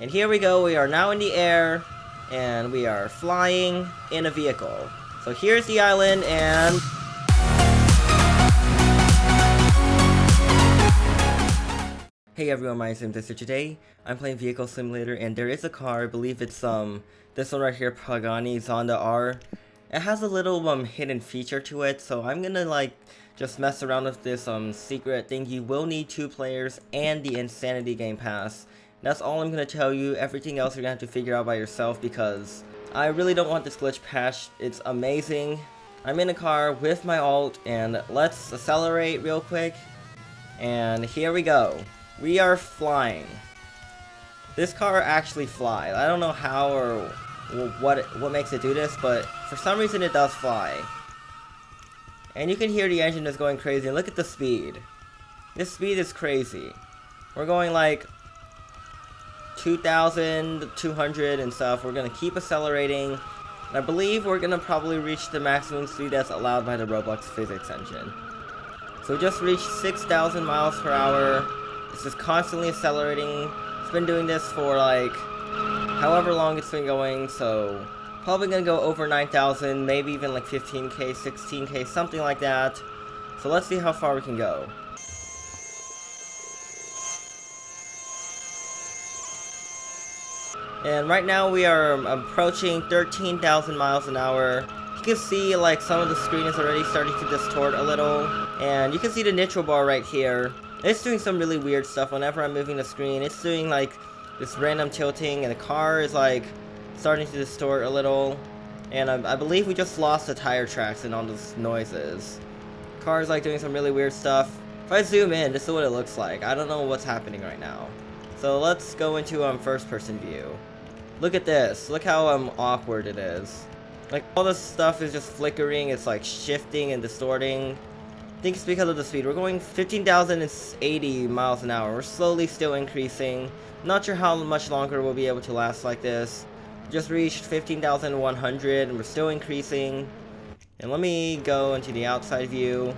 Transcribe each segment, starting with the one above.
And here we go, we are now in the air, and we are flying in a vehicle. So here's the island, and... Hey everyone, my name is Simtester. Today, I'm playing Vehicle Simulator, and there is a car, I believe it's this one right here, Pagani Zonda R. It has a little hidden feature to it, so I'm gonna just mess around with this secret thing. You will need 2 players and the Insanity Game Pass. That's all I'm gonna tell you. Everything else you're gonna have to figure out by yourself because I really don't want this glitch patched. It's amazing. I'm in a car with my alt, and let's accelerate real quick. And here we go. We are flying. This car actually flies. I don't know how or what makes it do this, but for some reason it does fly. And you can hear the engine is going crazy. And look at the speed. This speed is crazy. We're going like 2,200 and stuff. We're gonna keep accelerating. And I believe we're gonna probably reach the maximum speed that's allowed by the Roblox physics engine. So we just reached 6,000 miles per hour. It's just constantly accelerating. It's been doing this for however long it's been going, so probably gonna go over 9,000, maybe even like 15k, 16k, something like that. So let's see how far we can go. And right now we are approaching 13,000 miles an hour. You can see some of the screen is already starting to distort a little, and you can see the nitro bar right here. It's doing some really weird stuff whenever I'm moving the screen. It's doing this random tilting, and the car is starting to distort a little. And I believe we just lost the tire tracks and all those noises. The car is doing some really weird stuff. If I zoom in, this is what it looks like. I don't know what's happening right now. So let's go into first person view. Look at this. Look how awkward it is. All this stuff is just flickering. It's shifting and distorting. I think it's because of the speed. We're going 15,080 miles an hour. We're slowly still increasing. Not sure how much longer we'll be able to last like this. Just reached 15,100 and we're still increasing. And let me go into the outside view.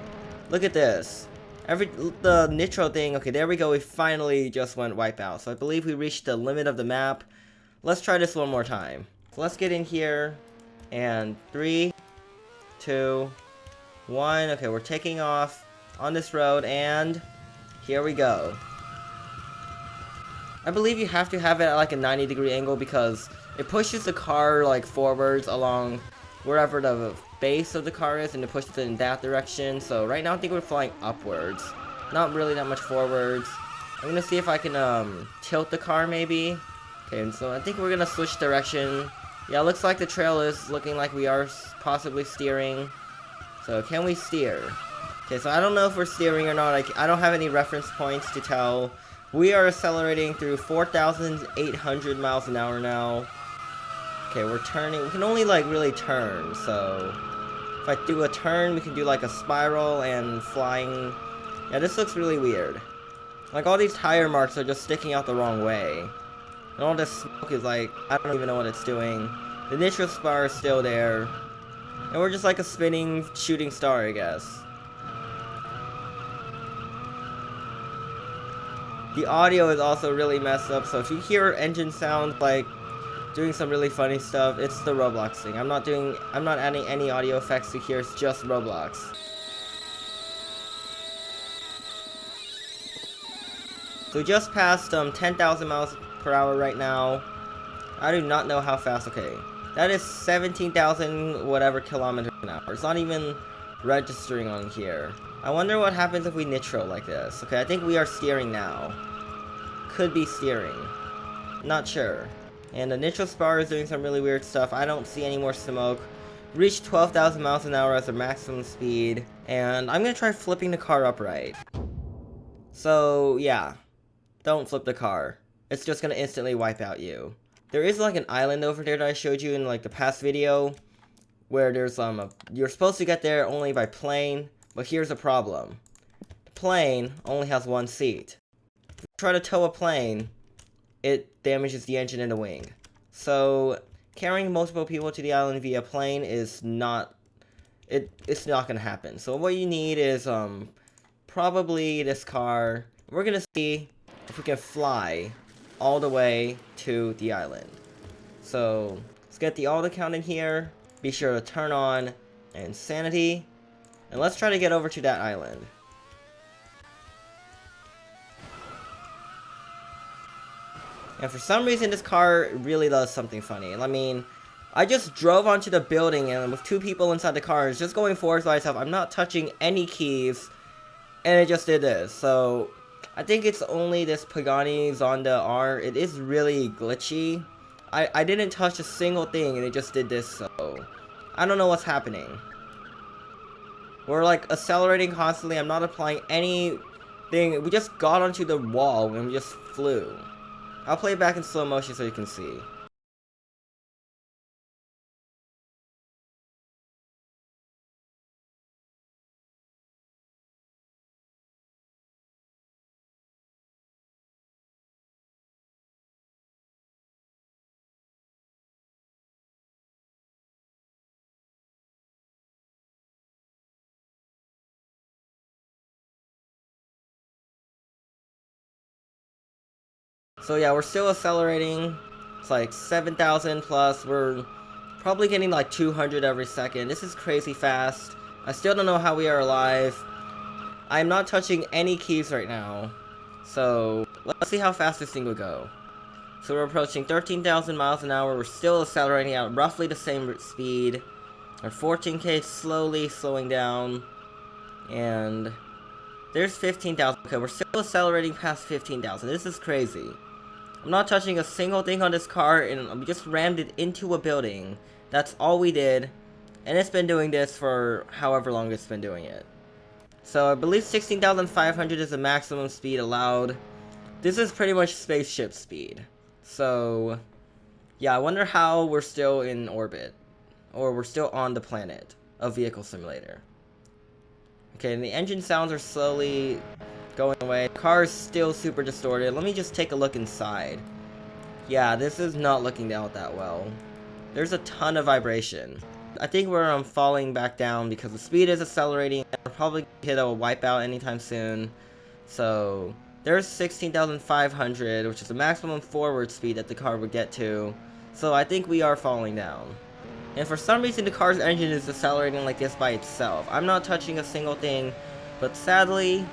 Look at this. The nitro thing. Okay, there we go. We finally just went wipeout. So I believe we reached the limit of the map. Let's try this one more time. So let's get in here. And 3, 2, 1. Okay, we're taking off on this road, and here we go. I believe you have to have it at a 90-degree angle because it pushes the car forwards along wherever the base of the car is, and it pushes it in that direction. So right now I think we're flying upwards, not really that much forwards. I'm gonna see if I can tilt the car maybe. Okay, and so I think we're gonna switch direction. Yeah, it looks like the trail is looking like we are possibly steering. So, can we steer? Okay, so I don't know if we're steering or not. I don't have any reference points to tell. We are accelerating through 4,800 miles an hour now. Okay, we're turning. We can only, really turn. So, if I do a turn, we can do, a spiral and flying. Yeah, this looks really weird. All these tire marks are just sticking out the wrong way. And all this smoke is I don't even know what it's doing. The nitro bar is still there. And we're just a spinning shooting star, I guess. The audio is also really messed up, so if you hear engine sound doing some really funny stuff, it's the Roblox thing. I'm not adding any audio effects to here, it's just Roblox. So we just passed 10,000 miles per hour right now. I do not know how fast. Okay, that is 17,000 whatever kilometers an hour. It's not even registering on here. I wonder what happens if we nitro like this. Okay, I think we are steering now. Could be steering. Not sure. And the nitro spar is doing some really weird stuff. I don't see any more smoke. Reached 12,000 miles an hour as a maximum speed. And I'm gonna try flipping the car upright. So, yeah. Don't flip the car. It's just gonna instantly wipe out you. There is an island over there that I showed you in the past video, where there's you're supposed to get there only by plane, but here's the problem. The plane only has 1 seat. If you try to tow a plane, it damages the engine and the wing. So carrying multiple people to the island via plane is not gonna happen. So what you need is probably this car. We're gonna see if we can fly all the way to the island. So let's get the alt account in here. Be sure to turn on insanity. And let's try to get over to that island. And for some reason, this car really does something funny. I mean, I just drove onto the building and with 2 people inside the car, it's just going forward by itself. I'm not touching any keys, and it just did this. So I think it's only this Pagani Zonda R. It is really glitchy. I didn't touch a single thing, and it just did this, so I don't know what's happening. We're like accelerating constantly. I'm not applying anything. We just got onto the wall and we just flew. I'll play it back in slow motion so you can see. So yeah, we're still accelerating. It's like 7,000 plus. We're probably getting like 200 every second. This is crazy fast. I still don't know how we are alive. I'm not touching any keys right now. So let's see how fast this thing will go. So we're approaching 13,000 miles an hour. We're still accelerating at roughly the same speed. Our 14K slowly slowing down. And there's 15,000. Okay, we're still accelerating past 15,000. This is crazy. I'm not touching a single thing on this car, and we just rammed it into a building. That's all we did. And it's been doing this for however long it's been doing it. So I believe 16,500 is the maximum speed allowed. This is pretty much spaceship speed. So yeah, I wonder how we're still in orbit. Or we're still on the planet of Vehicle Simulator. Okay, and the engine sounds are slowly going away. The car is still super distorted. Let me just take a look inside. Yeah, this is not looking out that well. There's a ton of vibration. I think we're falling back down because the speed is accelerating. We'll probably hit a wipeout anytime soon. So there's 16,500, which is the maximum forward speed that the car would get to. So I think we are falling down. And for some reason the car's engine is accelerating like this by itself. I'm not touching a single thing, but sadly,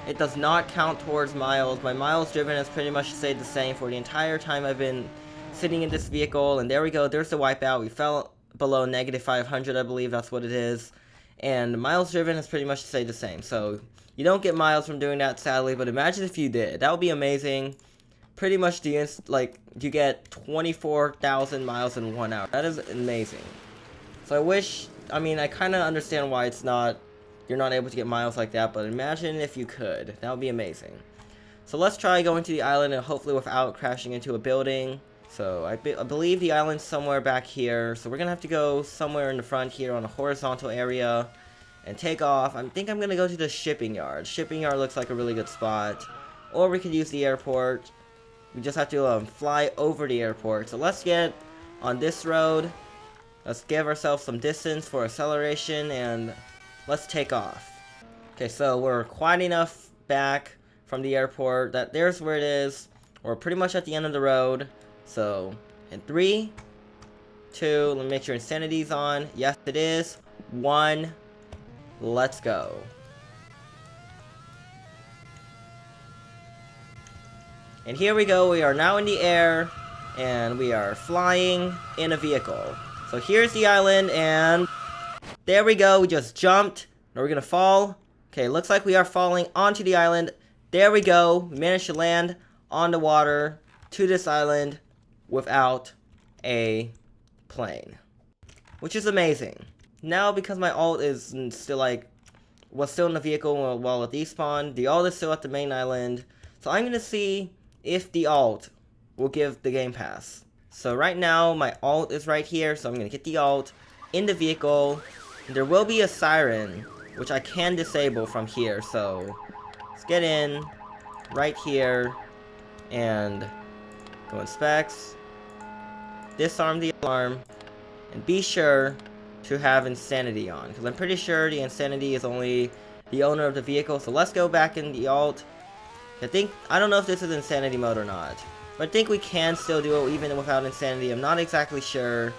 it does not count towards miles. My miles driven has pretty much stayed the same for the entire time I've been sitting in this vehicle. And there we go, there's the wipeout. We fell below negative 500, I believe that's what it is. And miles driven has pretty much stayed the same. So you don't get miles from doing that, sadly, but imagine if you did. That would be amazing. Pretty much you get 24,000 miles in 1 hour. That is amazing. So I kind of understand why you're not able to get miles like that, but imagine if you could. That would be amazing. So let's try going to the island and hopefully without crashing into a building. So I believe the island's somewhere back here. So we're going to have to go somewhere in the front here on a horizontal area and take off. I think I'm going to go to the shipping yard. Shipping yard looks like a really good spot. Or we could use the airport. We just have to fly over the airport. So let's get on this road. Let's give ourselves some distance for acceleration and let's take off. Okay, so we're quite enough back from the airport that there's where it is. We're pretty much at the end of the road. So in 3, 2, let me make sure insanity's on. Yes, it is. 1, let's go. And here we go, we are now in the air, and we are flying in a vehicle. So here's the island, and there we go, we just jumped. Now we're gonna fall. Okay, looks like we are falling onto the island. There we go, we managed to land on the water to this island without a plane. Which is amazing. Now, because my alt is still was still in the vehicle while it despawned, the alt is still at the main island. So I'm gonna see if the alt will give the game pass. So right now my alt is right here, so I'm gonna get the alt in the vehicle. There will be a siren, which I can disable from here, so let's get in right here and go in specs, disarm the alarm, and be sure to have insanity on, because I'm pretty sure the insanity is only the owner of the vehicle. So let's go back in the alt. I don't know if this is insanity mode or not. But I think we can still do it even without Insanity. I'm not exactly sure.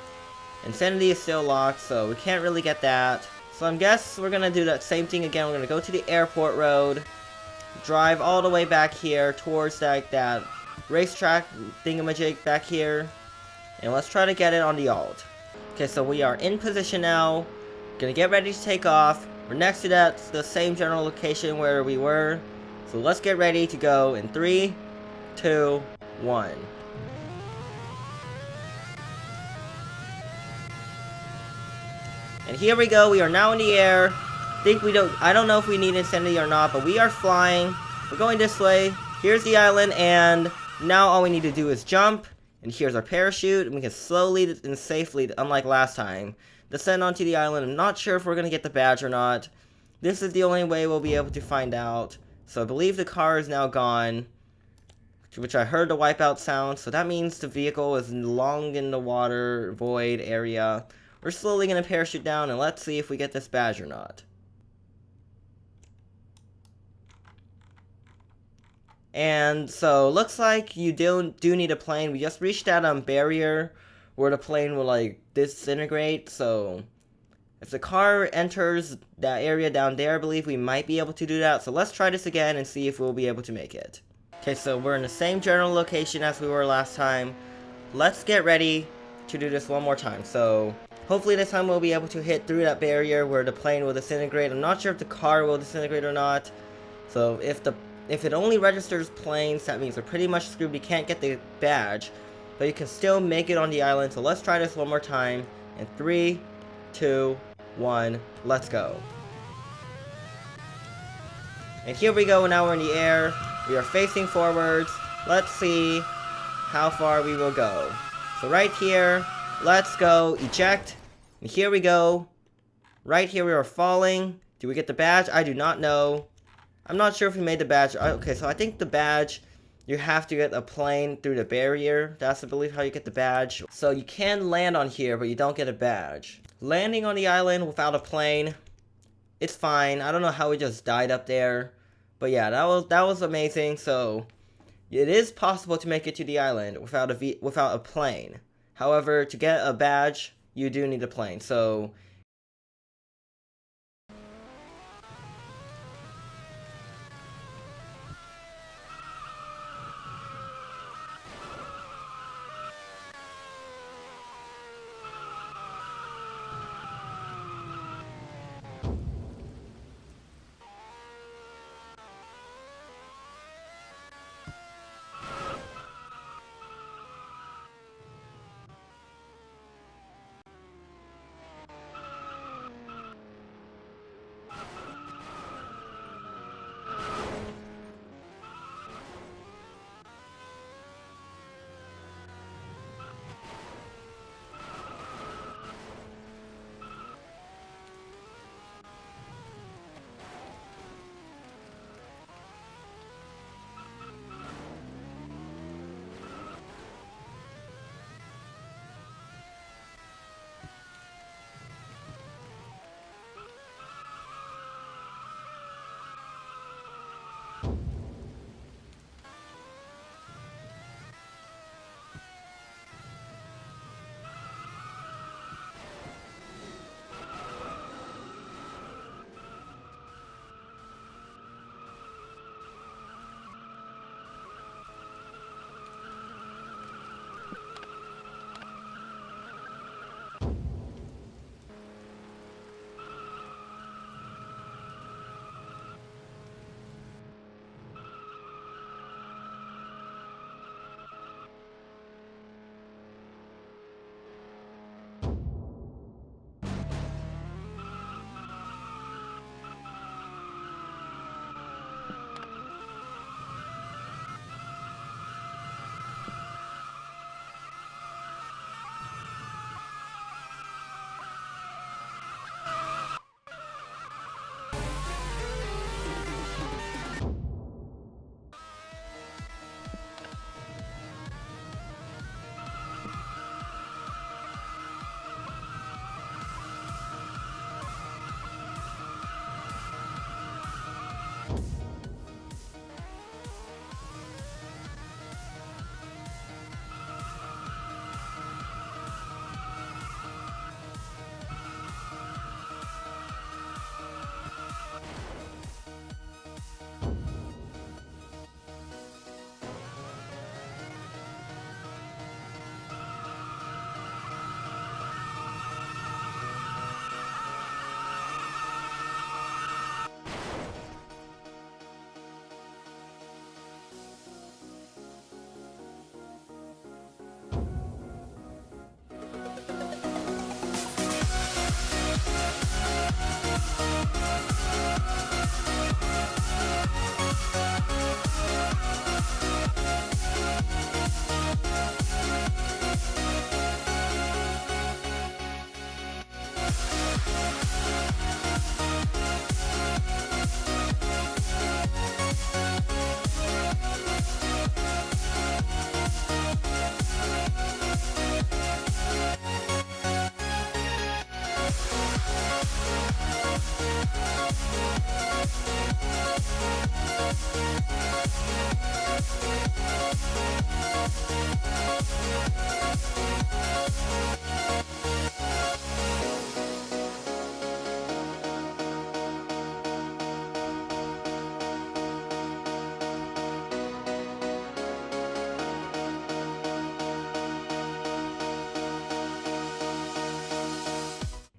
Insanity is still locked, so we can't really get that. So I guess we're gonna do that same thing again. We're gonna go to the airport road, drive all the way back here towards that racetrack thingamajig back here, and let's try to get it on the alt. Okay, so we are in position now. Gonna get ready to take off. We're next to the same general location where we were. So let's get ready to go in 3, 2, 1. And here we go, we are now in the air. I don't know if we need Insanity or not, but we are flying. We're going this way. Here's the island, and now all we need to do is jump. And here's our parachute, and we can slowly and safely, unlike last time, descend onto the island. I'm not sure if we're going to get the badge or not. This is the only way we'll be able to find out. So I believe the car is now gone, which I heard the wipeout sound, so that means the vehicle is long in the water void area. We're slowly going to parachute down, and let's see if we get this badge or not. And so, looks like you do need a plane. We just reached that barrier where the plane will, like, disintegrate, so if the car enters that area down there, I believe we might be able to do that. So let's try this again and see if we'll be able to make it. Okay, so we're in the same general location as we were last time. Let's get ready to do this one more time. So hopefully this time we'll be able to hit through that barrier where the plane will disintegrate. I'm not sure if the car will disintegrate or not. So if it only registers planes, that means we're pretty much screwed. We can't get the badge, but you can still make it on the island. So let's try this one more time. In 3, 2, 1, let's go. And here we go, now we're in the air. We are facing forwards. Let's see how far we will go. So right here, let's go, eject. And here we go. Right here we are falling. Do we get the badge? I do not know. I'm not sure if we made the badge. Okay, so I think the badge, you have to get a plane through the barrier. That's, I believe, how you get the badge. So you can land on here, but you don't get a badge. Landing on the island without a plane, it's fine. I don't know how we just died up there. But yeah, that was amazing. So it is possible to make it to the island without a plane. However, to get a badge, you do need a plane. So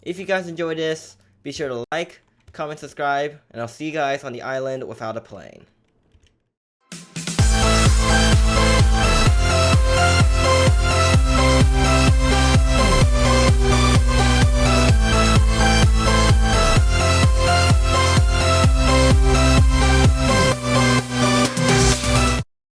If you guys enjoyed this, be sure to like, comment, subscribe, and I'll see you guys on the island without a plane.